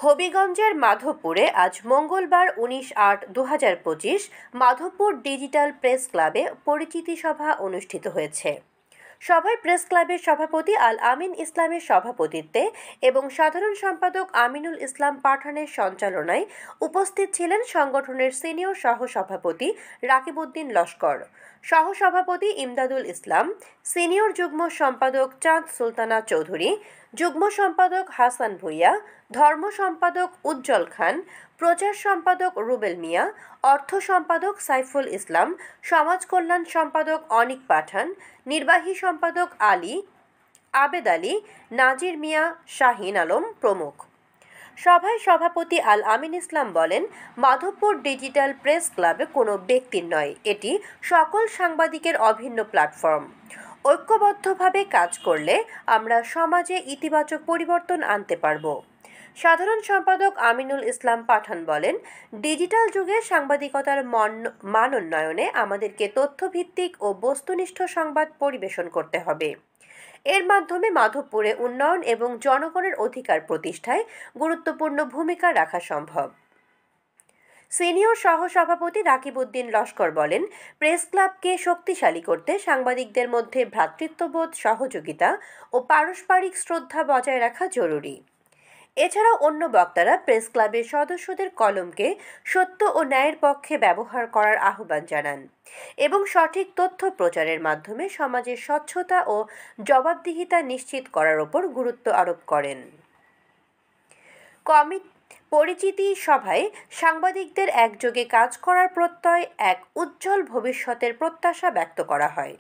হবিগঞ্জের মাধবপুরে আজ মঙ্গলবার 19/8/2025 মাধবপুর ডিজিটাল প্রেস ক্লাবে পরিচিতি সভা অনুষ্ঠিত হয়েছে। সভায় প্রেস ক্লাবের সভাপতি আল আমিন ইসলামের সভাপতিত্বে এবং সাধারণ সম্পাদক আমিনুল ইসলাম পাঠানের সঞ্চালনায় উপস্থিত ছিলেন সংগঠনের সিনিয়র সহসভাপতি রাকিবউদ্দিন লস্কর, সহসভাপতি ইমদাদুল ইসলাম, সিনিয়র যুগ্ম সম্পাদক চাঁদ সুলতানা চৌধুরী, যুগ্ম সম্পাদক হাসান ভুইয়া, ধর্ম সম্পাদক উজ্জ্বল খান, প্রচার সম্পাদক রুবেল মিয়া, অর্থ সম্পাদক সাইফুল ইসলাম, সমাজ কল্যাণ সম্পাদক অনিক পাঠান, নির্বাহী সম্পাদক আবেদ আলী, নাজির মিয়া, শাহিন আলম প্রমুখ। সভায় সভাপতি আল আমিন ইসলাম বলেন, মাধবপুর ডিজিটাল প্রেস ক্লাবে কোনো ব্যক্তির নয়, এটি সকল সাংবাদিকের অভিন্ন প্ল্যাটফর্ম। ঐক্যবদ্ধভাবে কাজ করলে আমরা সমাজে ইতিবাচক পরিবর্তন আনতে পারব। সাধারণ সম্পাদক আমিনুল ইসলাম পাঠান বলেন, ডিজিটাল যুগে সাংবাদিকতার মান উন্নয়নে আমাদেরকে তথ্যভিত্তিক ও বস্তুনিষ্ঠ সংবাদ পরিবেশন করতে হবে। এর মাধ্যমে মাধবপুরে উন্নয়ন এবং জনগণের অধিকার প্রতিষ্ঠায় গুরুত্বপূর্ণ ভূমিকা রাখা সম্ভব। সিনিয়র সহসভাপতি রাকিবউদ্দিন লস্কর বলেন, প্রেস ক্লাবকে শক্তিশালী করতে সাংবাদিকদের মধ্যে ভ্রাতৃত্ববোধ, সহযোগিতা ও পারস্পরিক শ্রদ্ধা বজায় রাখা জরুরি। এছাড়াও অন্য বক্তারা প্রেস ক্লাবের সদস্যদের কলমকে সত্য ও ন্যায়ের পক্ষে ব্যবহার করার আহ্বান জানান এবং সঠিক তথ্য প্রচারের মাধ্যমে সমাজের স্বচ্ছতা ও জবাবদিহিতা নিশ্চিত করার ওপর গুরুত্ব আরোপ করেন। পরিচিতি সভায় সাংবাদিকদের একযোগে কাজ করার প্রত্যয়, এক উজ্জ্বল ভবিষ্যতের প্রত্যাশা ব্যক্ত করা হয়।